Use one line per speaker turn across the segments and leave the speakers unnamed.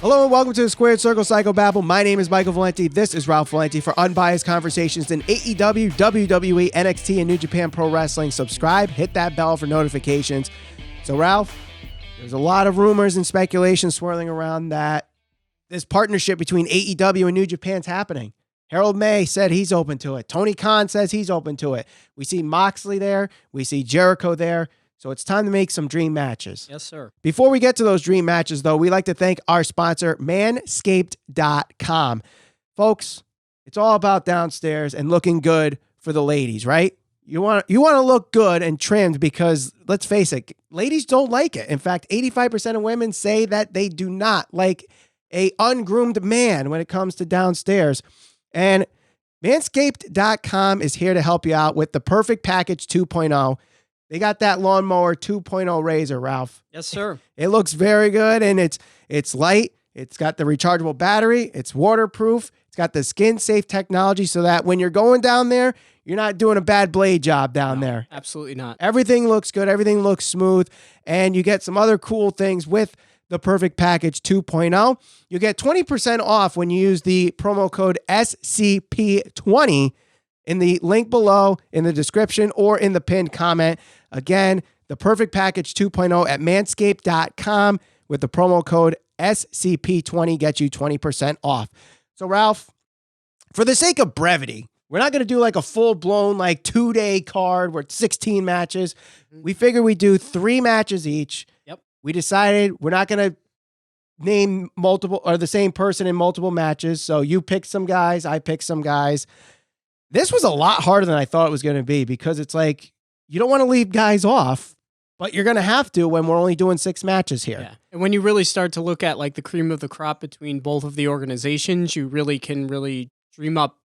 Hello and welcome to the Squared Circle Psychobabble. My name is Michael Valenti. This is Ralph Valenti for unbiased conversations in AEW, WWE, NXT, and New Japan Pro Wrestling. Subscribe, hit that bell for notifications. So, Ralph, there's a lot of rumors and speculation swirling around that this partnership between AEW and New Japan's happening. Harold May said he's open to it. Tony Khan says he's open to it. We see Moxley there. We see Jericho there. So it's time to make some dream matches.
Yes, sir.
Before we get to those dream matches, though, we like to thank our sponsor, Manscaped.com. Folks, it's all about downstairs and looking good for the ladies, right? You want to look good and trimmed because, let's face it, ladies don't like it. In fact, 85% of women say that they do not like a ungroomed man when it comes to downstairs. And Manscaped.com is here to help you out with the Perfect Package 2.0. They got that lawnmower 2.0 razor, Ralph.
Yes, sir.
It looks very good, and it's light. It's got the rechargeable battery. It's waterproof. It's got the skin-safe technology so that when you're going down there, you're not doing a bad blade job down there.
Absolutely not.
Everything looks good. Everything looks smooth, and you get some other cool things with the Perfect Package 2.0. You get 20% off when you use the promo code SCP20 in the link below, in the description, or in the pinned comment. Again, the Perfect Package 2.0 at manscaped.com with the promo code SCP20 gets you 20% off. So, Ralph, for the sake of brevity, we're not going to do like a full-blown like 2-day card where it's 16 matches. We figure we do 3 matches each.
Yep.
We decided we're not going to name multiple or the same person in multiple matches. So you pick some guys, I pick some guys. This was a lot harder than I thought it was going to be because it's like, you don't want to leave guys off, but you're going to have to when we're only doing 6 matches here.
Yeah. And when you really start to look at like the cream of the crop between both of the organizations, you really can dream up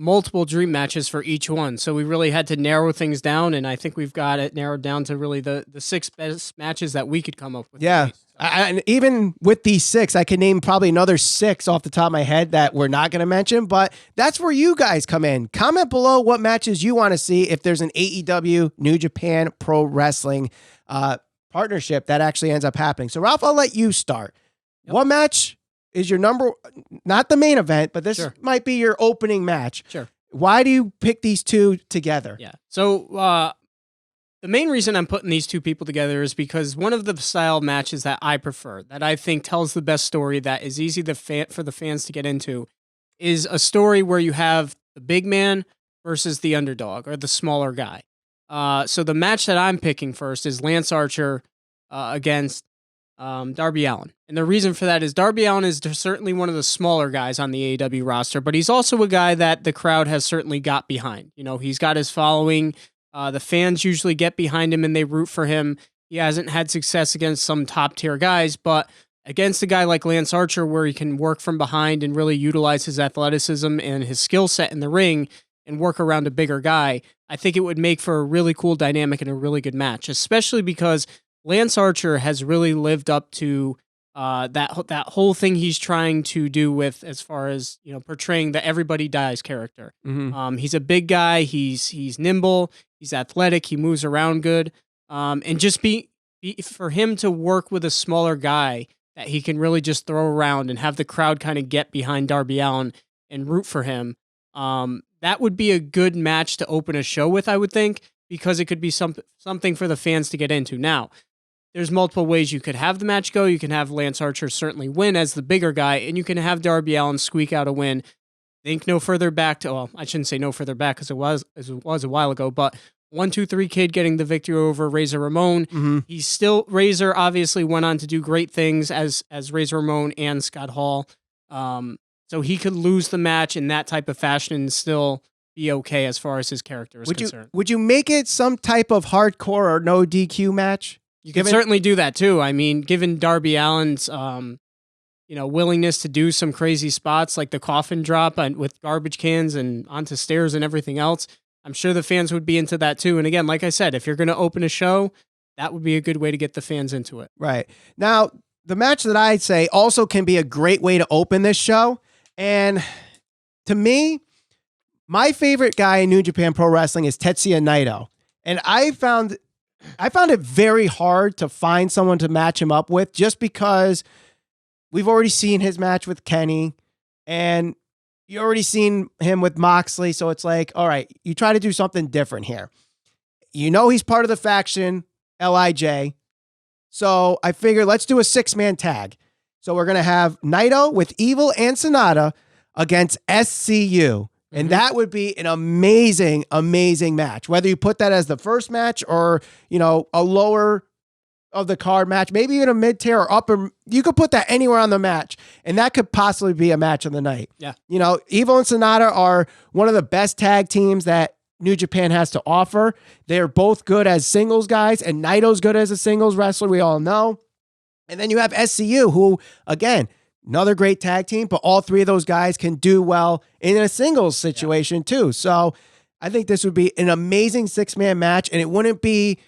multiple dream matches for each one. So we really had to narrow things down, and I think we've got it narrowed down to really the 6 best matches that we could come up with.
Yeah. And even with these 6, I could name probably another 6 off the top of my head that we're not going to mention, but that's where you guys come in. Comment below what matches you want to see if there's an AEW New Japan Pro Wrestling partnership that actually ends up happening. So, Ralph, I'll let you start. Yep. What match is your not the main event, but this might be your opening match.
Sure.
Why do you pick these 2 together?
Yeah. So, the main reason I'm putting these 2 people together is because one of the style matches that I prefer, that I think tells the best story, that is easy for the fans to get into, is a story where you have the big man versus the underdog or the smaller guy. So the match that I'm picking first is Lance Archer against Darby Allin. And the reason for that is Darby Allin is certainly one of the smaller guys on the AEW roster, but he's also a guy that the crowd has certainly got behind. You know, he's got his following. The fans usually get behind him and they root for him. He hasn't had success against some top tier guys, but against a guy like Lance Archer, where he can work from behind and really utilize his athleticism and his skill set in the ring and work around a bigger guy, I think it would make for a really cool dynamic and a really good match, especially because Lance Archer has really lived up to that whole thing he's trying to do with, as far as, you know, portraying the everybody dies character.
Mm-hmm.
He's a big guy. He's nimble. He's athletic. He moves around good. And just for him to work with a smaller guy that he can really just throw around and have the crowd kind of get behind Darby Allin and root for him. That would be a good match to open a show with, I would think, because it could be something for the fans to get into. Now, there's multiple ways you could have the match go. You can have Lance Archer certainly win as the bigger guy, and you can have Darby Allin squeak out a win. Think no further back to, well, I shouldn't say no further back because it was a while ago, but 1, 2, 3 Kid getting the victory over Razor Ramon.
Mm-hmm.
Razor obviously went on to do great things as Razor Ramon and Scott Hall. So he could lose the match in that type of fashion and still be okay as far as his character is concerned.
Would you make it some type of hardcore or no DQ match?
You can certainly do that too. I mean, given Darby Allin's willingness to do some crazy spots like the coffin drop with garbage cans and onto stairs and everything else, I'm sure the fans would be into that too. And again, like I said, if you're going to open a show, that would be a good way to get the fans into it.
Right. Now, the match that I'd say also can be a great way to open this show. And to me, my favorite guy in New Japan Pro Wrestling is Tetsuya Naito. And I found it very hard to find someone to match him up with, just because we've already seen his match with Kenny, and you already seen him with Moxley. So it's like, all right, you try to do something different here. You know he's part of the faction, LIJ. So I figured let's do a 6-man tag. So we're going to have Naito with Evil and Sonata against SCU. And that would be an amazing, amazing match. Whether you put that as the first match or, you know, a lower of the card match, maybe even a mid-tier or upper, you could put that anywhere on the match. And that could possibly be a match of the night.
Yeah.
You know, Evil and Sonata are one of the best tag teams that New Japan has to offer. They're both good as singles guys, and Naito's good as a singles wrestler, we all know. And then you have SCU, who, again, another great tag team, but all three of those guys can do well in a singles situation too. So I think this would be an amazing 6-man match, and it wouldn't be,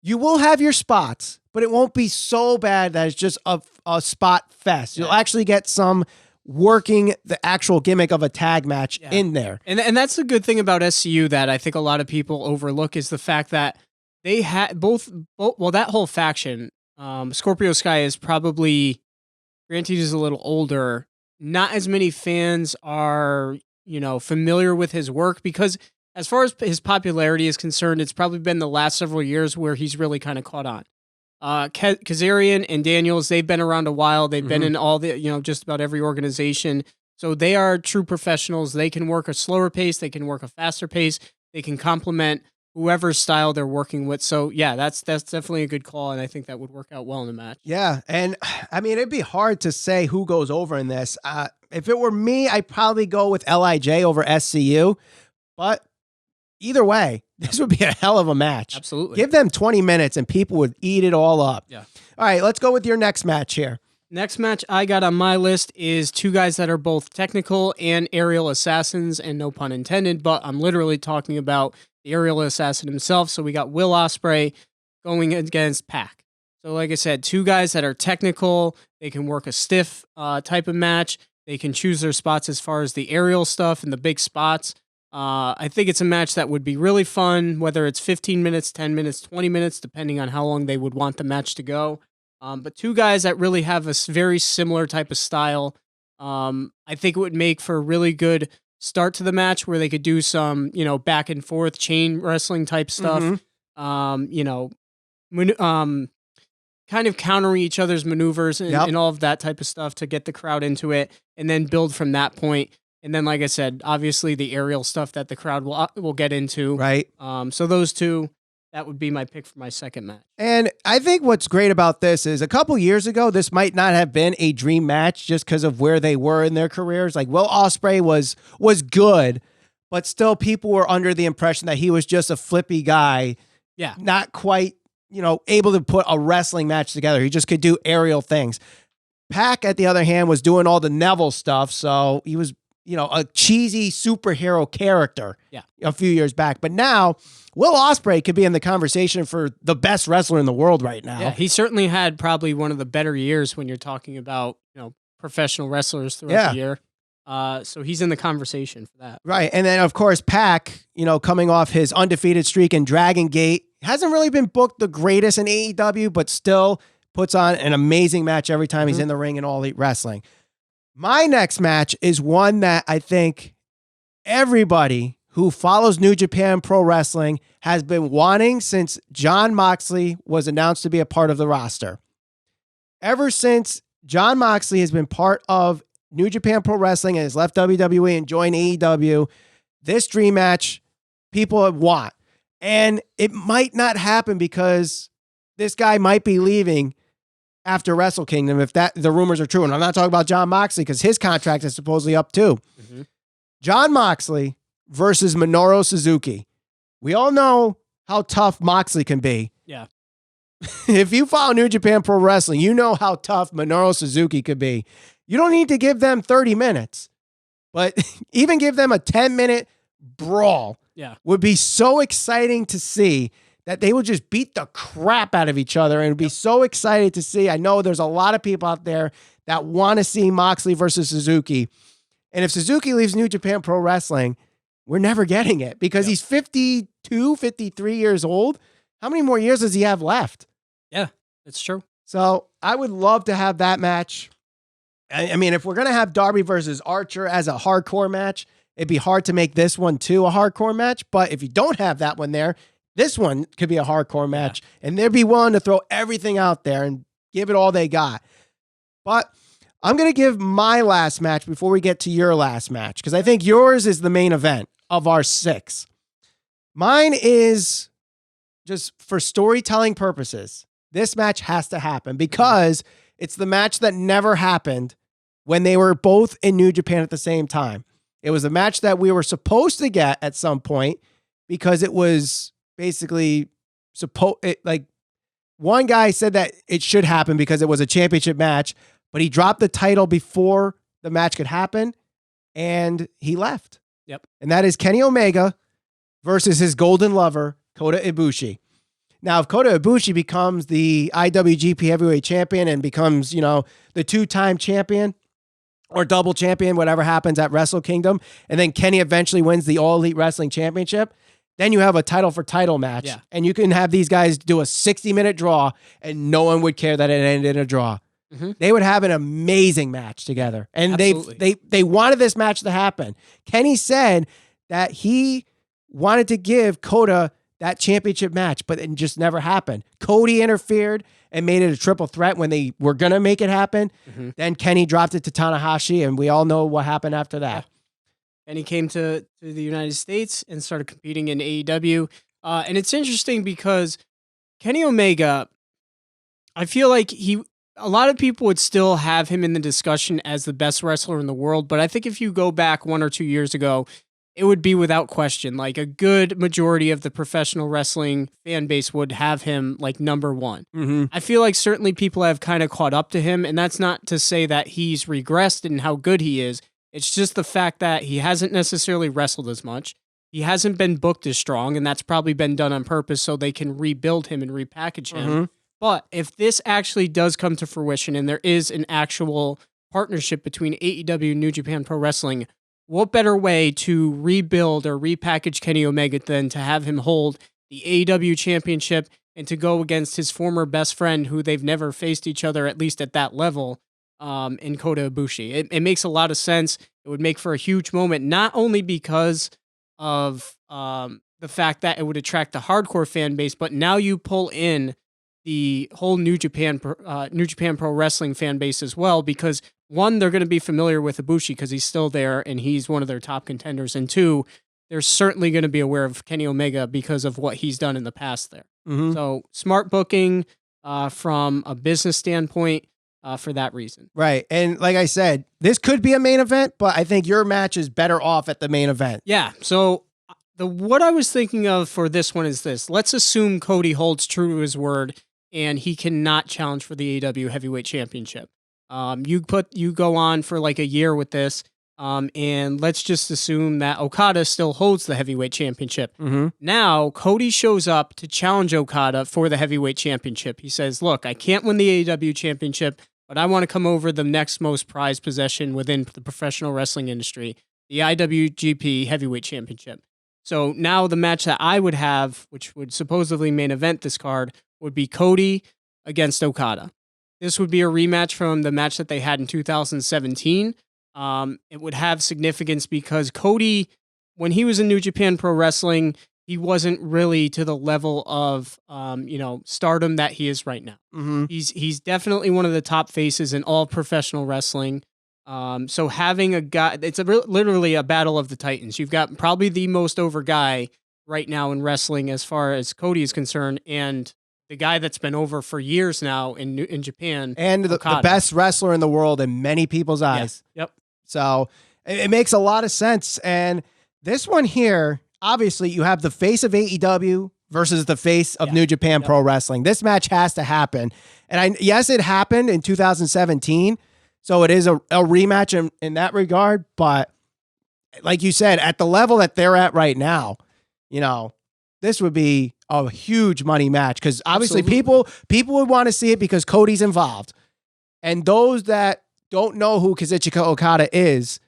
you will have your spots, but it won't be so bad that it's just a spot fest. You'll actually get some working the actual gimmick of a tag match in there.
And that's the good thing about SCU that I think a lot of people overlook is the fact that they had both well, that whole faction, Scorpio Sky is probably, granted he's a little older, not as many fans are, you know, familiar with his work because as far as his popularity is concerned, it's probably been the last several years where he's really kind of caught on. Kazarian and Daniels, they've been around a while. They've been in all the, you know, just about every organization. So they are true professionals. They can work a slower pace. They can work a faster pace. They can complement whoever's style they're working with. So yeah, that's definitely a good call. And I think that would work out well in the match.
Yeah. And I mean, it'd be hard to say who goes over in this. If it were me, I'd probably go with LIJ over SCU, but either way, this would be a hell of a match.
Absolutely.
Give them 20 minutes and people would eat it all up.
Yeah.
All right, let's go with your next match here.
Next match I got on my list is two guys that are both technical and aerial assassins, and no pun intended, but I'm literally talking about the aerial assassin himself. So we got Will Ospreay going against Pac. So like I said, two guys that are technical. They can work a stiff type of match. They can choose their spots as far as the aerial stuff and the big spots. I think it's a match that would be really fun, whether it's 15 minutes, 10 minutes, 20 minutes, depending on how long they would want the match to go. But two guys that really have a very similar type of style. I think it would make for a really good start to the match where they could do some, you know, back and forth chain wrestling type stuff. You know, kind of countering each other's maneuvers and all of that type of stuff to get the crowd into it and then build from that point. And then, like I said, obviously the aerial stuff that the crowd will get into.
Right.
So those two, that would be my pick for my second match.
And I think what's great about this is a couple years ago, this might not have been a dream match just because of where they were in their careers. Like Will Ospreay was good, but still people were under the impression that he was just a flippy guy.
Yeah.
Not quite, you know, able to put a wrestling match together. He just could do aerial things. Pac, at the other hand, was doing all the Neville stuff. So he was, you know, a cheesy superhero character a few years back. But now Will Ospreay could be in the conversation for the best wrestler in the world right now.
Yeah, he certainly had probably one of the better years when you're talking about, you know, professional wrestlers throughout the year. So he's in the conversation for that.
Right. And then, of course, Pac, you know, coming off his undefeated streak in Dragon Gate, hasn't really been booked the greatest in AEW, but still puts on an amazing match every time he's in the ring in All Elite Wrestling. My next match is one that I think everybody who follows New Japan Pro Wrestling has been wanting since Jon Moxley was announced to be a part of the roster. Ever since Jon Moxley has been part of New Japan Pro Wrestling and has left WWE and joined AEW, this dream match people want. And it might not happen because this guy might be leaving after Wrestle Kingdom, if the rumors are true. And I'm not talking about Jon Moxley because his contract is supposedly up too. Jon Moxley versus Minoru Suzuki. We all know how tough Moxley can be.
Yeah.
If you follow New Japan Pro Wrestling, you know how tough Minoru Suzuki could be. You don't need to give them 30 minutes, but even give them a 10-minute brawl would be so exciting to see that they would just beat the crap out of each other and would be so excited to see. I know there's a lot of people out there that want to see Moxley versus Suzuki. And if Suzuki leaves New Japan Pro Wrestling, we're never getting it because he's 52, 53 years old. How many more years does he have left?
Yeah, it's true.
So I would love to have that match. I mean, if we're going to have Darby versus Archer as a hardcore match, it'd be hard to make this one too a hardcore match. But if you don't have that one there, this one could be a hardcore match. And they'd be willing to throw everything out there and give it all they got. But I'm going to give my last match before we get to your last match, because I think yours is the main event of our 6. Mine is just for storytelling purposes. This match has to happen because it's the match that never happened when they were both in New Japan at the same time. It was a match that we were supposed to get at some point because it was basically like one guy said that it should happen because it was a championship match, but he dropped the title before the match could happen and he left.
Yep.
And that is Kenny Omega versus his golden lover, Kota Ibushi. Now, if Kota Ibushi becomes the IWGP Heavyweight Champion and becomes, the 2-time champion or double champion, whatever happens at Wrestle Kingdom, and then Kenny eventually wins the All Elite Wrestling Championship, then you have a title for title match.
Yeah. And
you can have these guys do a 60-minute draw and no one would care that it ended in a draw. Mm-hmm. They would have an amazing match together. And they wanted this match to happen. Kenny said that he wanted to give Kota that championship match, but it just never happened. Cody interfered and made it a triple threat when they were going to make it happen. Mm-hmm. Then Kenny dropped it to Tanahashi, and we all know what happened after that.
Yeah. And he came to the United States and started competing in AEW. And it's interesting because Kenny Omega, I feel like a lot of people would still have him in the discussion as the best wrestler in the world. But I think if you go back 1 or 2 years ago, it would be without question. Like a good majority of the professional wrestling fan base would have him like number 1. Mm-hmm. I feel like certainly people have kind of caught up to him, and that's not to say that he's regressed in how good he is. It's just the fact that he hasn't necessarily wrestled as much. He hasn't been booked as strong, and that's probably been done on purpose so they can rebuild him and repackage him. Mm-hmm. But if this actually does come to fruition and there is an actual partnership between AEW and New Japan Pro Wrestling, what better way to rebuild or repackage Kenny Omega than to have him hold the AEW championship and to go against his former best friend who they've never faced each other, at least at that level, in Kota Ibushi. It makes a lot of sense. It would make for a huge moment, not only because of the fact that it would attract the hardcore fan base, but now you pull in the whole New Japan Pro Wrestling fan base as well, because 1, they're going to be familiar with Ibushi because he's still there and he's one of their top contenders. And 2, they're certainly going to be aware of Kenny Omega because of what he's done in the past there. Mm-hmm. So smart booking from a business standpoint for that reason.
Right. And like I said, this could be a main event, but I think your match is better off at the main event.
Yeah. So what I was thinking of for this one is this. Let's assume Cody holds true to his word and he cannot challenge for the AEW Heavyweight Championship. You go on for like a year with this, and let's just assume that Okada still holds the Heavyweight Championship. Mm-hmm. Now, Cody shows up to challenge Okada for the Heavyweight Championship. He says, look, I can't win the AEW Championship, but I want to come over the next most prized possession within the professional wrestling industry, the IWGP Heavyweight Championship. So now the match that I would have, which would supposedly main event this card, would be Cody against Okada. This would be a rematch from the match that they had in 2017. It would have significance because Cody, when he was in New Japan Pro Wrestling, he wasn't really to the level of stardom that he is right now. Mm-hmm. He's definitely one of the top faces in all professional wrestling. So having a guy, it's literally a battle of the titans. You've got probably the most over guy right now in wrestling as far as Cody is concerned, and the guy that's been over for years now in Japan.
And the best wrestler in the world in many people's eyes.
Yeah. Yep.
So it makes a lot of sense. And this one here, obviously you have the face of AEW versus the face of New Japan Pro Wrestling. This match has to happen. And yes, it happened in 2017. So it is a rematch in that regard. But like you said, at the level that they're at right now, this would be a huge money match because obviously people would want to see it because Cody's involved. And those that don't know who Kazuchika Okada is,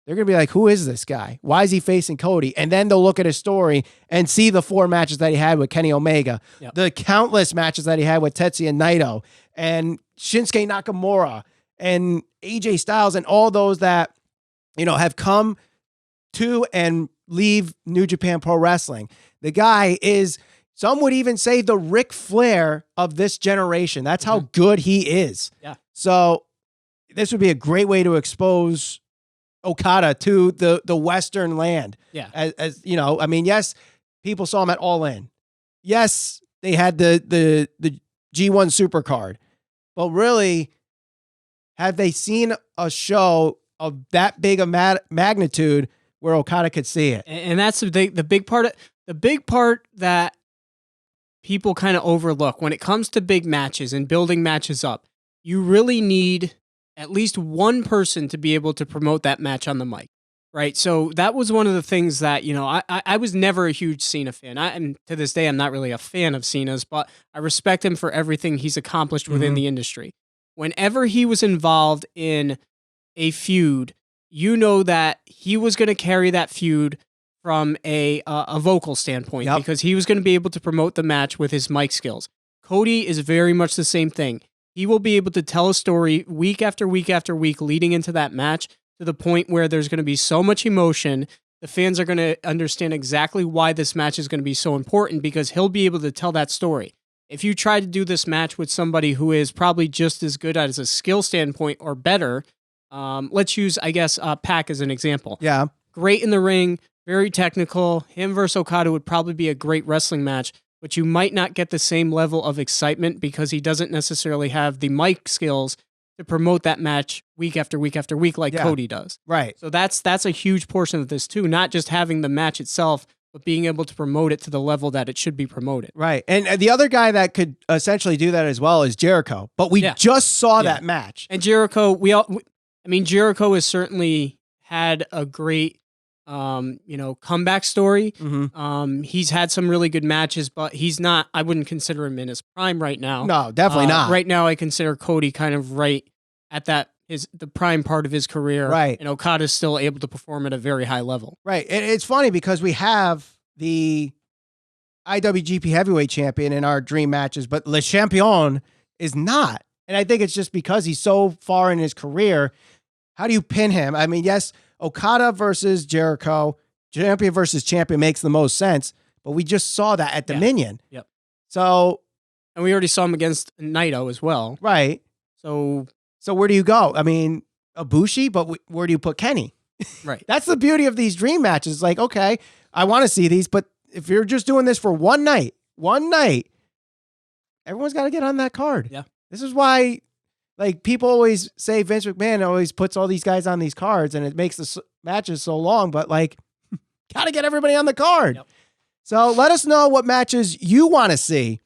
they're going to be like, who is this guy? Why is he facing Cody? And then they'll look at his story and see the 4 matches that he had with Kenny Omega, the countless matches that he had with Tetsuya Naito and Shinsuke Nakamura and AJ Styles and all those that, have come to and leave New Japan Pro Wrestling. The guy is, some would even say, the Ric Flair of this generation. That's how good he is.
Yeah.
So this would be a great way to expose Okada to the Western land.
Yeah.
As yes, people saw him at All In. Yes, they had the G1 Super card. But really, have they seen a show of that big a magnitude where Okada could see it?
And that's the big part that people kind of overlook when it comes to big matches and building matches up. You really need at least one person to be able to promote that match on the mic, right? So that was one of the things that, I was never a huge Cena fan. And to this day, I'm not really a fan of Cena's, but I respect him for everything he's accomplished within the industry. Whenever he was involved in a feud, that he was going to carry that feud from a vocal standpoint because he was going to be able to promote the match with his mic skills. Cody is very much the same thing. He will be able to tell a story week after week after week leading into that match to the point where there's going to be so much emotion. The fans are going to understand exactly why this match is going to be so important because he'll be able to tell that story. If you try to do this match with somebody who is probably just as good as a skill standpoint or better, let's use, Pac as an example.
Yeah.
Great in the ring, very technical. Him versus Okada would probably be a great wrestling match, but you might not get the same level of excitement because he doesn't necessarily have the mic skills to promote that match week after week after week like Cody does.
Right.
So that's a huge portion of this too, not just having the match itself, but being able to promote it to the level that it should be promoted.
Right. And the other guy that could essentially do that as well is Jericho. But we just saw that match.
And Jericho, Jericho has certainly had a great comeback story. He's had some really good matches, but I wouldn't consider him in his prime right now.
No, definitely not.
Right now, I consider Cody kind of right at the prime part of his career.
Right.
And Okada's still able to perform at a very high level.
Right. It's funny because we have the IWGP Heavyweight Champion in our dream matches, but Le Champion is not. And I think it's just because he's so far in his career. How do you pin him? I mean, yes, Okada versus Jericho, champion versus champion makes the most sense, but we just saw that at Dominion.
Yep.
So,
and we already saw him against Naito as well.
Right.
So
where do you go? I mean, Ibushi, but where do you put Kenny?
Right.
That's the beauty of these dream matches. Like, okay, I want to see these, but if you're just doing this for one night, everyone's got to get on that card.
Yeah.
This is why, like, people always say Vince McMahon always puts all these guys on these cards and it makes the matches so long, but like, got to get everybody on the card.
Yep.
So let us know what matches you want to see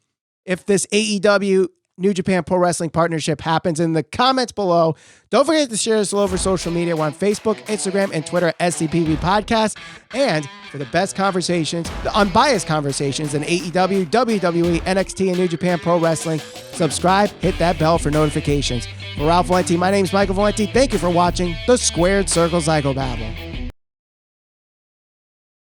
if this AEW New Japan Pro Wrestling partnership happens in the comments below. Don't forget to share this all over social media. We're on Facebook, Instagram, and Twitter at SCPB Podcast. And for the best conversations, the unbiased conversations in AEW, WWE, NXT, and New Japan Pro Wrestling, subscribe, hit that bell for notifications. For Ralph Valenti, my name is Michael Valenti. Thank you for watching the Squared Circle Psychobabble.